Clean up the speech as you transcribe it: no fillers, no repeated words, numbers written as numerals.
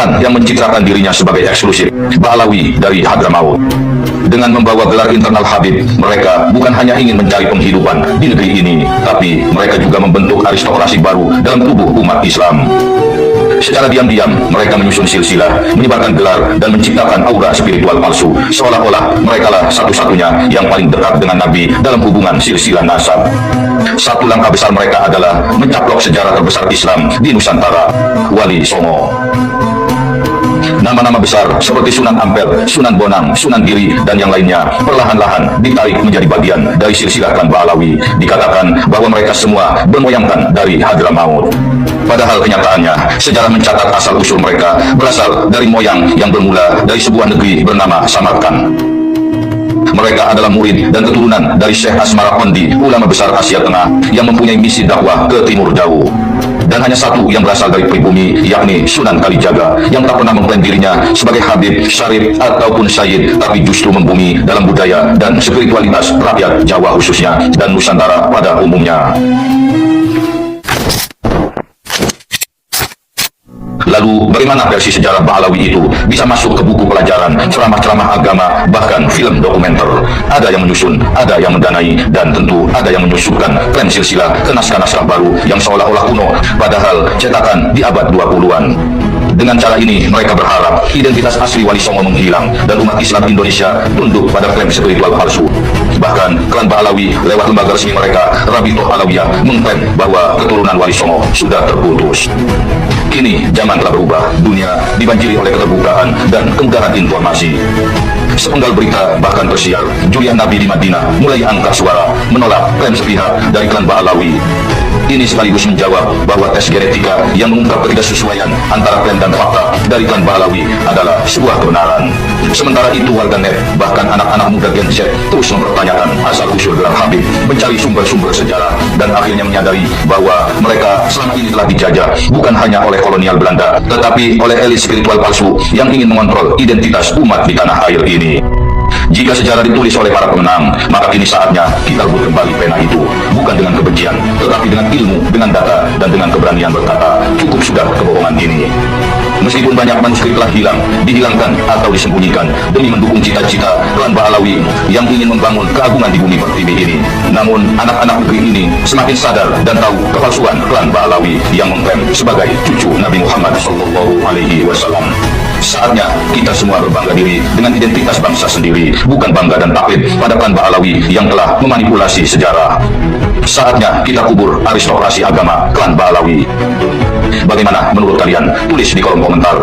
klan yang mencitrakan dirinya sebagai eksklusif Ba'alawi dari Hadramaut. Dengan membawa gelar internal Habib, mereka bukan hanya ingin mencari penghidupan di negeri ini, tapi mereka juga membentuk aristokrasi baru dalam tubuh umat Islam. Secara diam-diam, mereka menyusun silsilah, menyebarkan gelar, dan menciptakan aura spiritual palsu, seolah-olah merekalah satu-satunya yang paling dekat dengan Nabi dalam hubungan silsilah nasab. Satu langkah besar mereka adalah mencaplok sejarah terbesar Islam di Nusantara, Wali Songo. Nama-nama besar seperti Sunan Ampel, Sunan Bonang, Sunan Giri, dan yang lainnya perlahan-lahan ditarik menjadi bagian dari silsilah klan Ba'alawi. Dikatakan bahwa mereka semua bermoyangkan dari Hadramaut. Padahal kenyataannya, sejarah mencatat asal-usul mereka berasal dari moyang yang bermula dari sebuah negeri bernama Samarkand. Mereka adalah murid dan keturunan dari Syekh Asmarakondi, ulama besar Asia Tengah yang mempunyai misi dakwah ke timur jauh. Dan hanya satu yang berasal dari pribumi, yakni Sunan Kalijaga, yang tak pernah mengklaim dirinya sebagai Habib, Syarif, ataupun Sayyid, tapi justru membumi dalam budaya dan spiritualitas rakyat Jawa khususnya, dan Nusantara pada umumnya. Lalu, bagaimana versi sejarah Ba'alawi itu bisa masuk ke buku pelajaran, ceramah-ceramah agama, bahkan film dokumenter? Ada yang menyusun, ada yang mendanai, dan tentu ada yang menyusukan tren silsilah ke naskah-naskah baru yang seolah-olah kuno, padahal cetakan di abad 20-an. Dengan cara ini, mereka berharap identitas asli Wali Songo menghilang dan umat Islam Indonesia tunduk pada klaim spiritual palsu. Bahkan, klan Ba'alawi lewat lembaga resmi mereka, Rabitoh Alawiyah, mengklaim bahwa keturunan Wali Songo sudah terputus. Kini, zaman telah berubah, dunia dibanjiri oleh keterbukaan dan kemudahan informasi. Sepenggal berita bahkan tersiar, Julian Nabi di Madinah mulai angkat suara menolak klaim sepihak dari klan Ba'alawi. Ini sekaligus menjawab bahwa tes genetika yang mengungkap ketidaksesuaian antara klaim dan fakta dari klan Ba'alawi adalah sebuah kebenaran. Sementara itu warganet, bahkan anak-anak muda Gen Z terus mempertanyakan asal-usul gelar Habib, mencari sumber-sumber sejarah, dan akhirnya menyadari bahwa mereka selama ini telah dijajah bukan hanya oleh kolonial Belanda, tetapi oleh elit spiritual palsu yang ingin mengontrol identitas umat di tanah air ini. Jika sejarah ditulis oleh para pemenang, maka kini saatnya kita rebut kembali pena itu, bukan dengan kebencian, tetapi dengan ilmu, dengan data, dan dengan keberanian berkata, cukup sudah kebohongan ini. Meskipun banyak manuskrip telah hilang, dihilangkan, atau disembunyikan demi mendukung cita-cita klan Ba'alawi yang ingin membangun keagungan di bumi pertiwi ini, namun anak-anak negeri ini semakin sadar dan tahu kepalsuan klan Ba'alawi yang mengklaim sebagai cucu Nabi Muhammad SAW. Saatnya kita semua berbangga diri dengan identitas bangsa sendiri, bukan bangga dan taklid pada klan Ba'alawi yang telah memanipulasi sejarah. Saatnya kita kubur aristokrasi agama klan Ba'alawi. Bagaimana menurut kalian? Tulis di kolom komentar.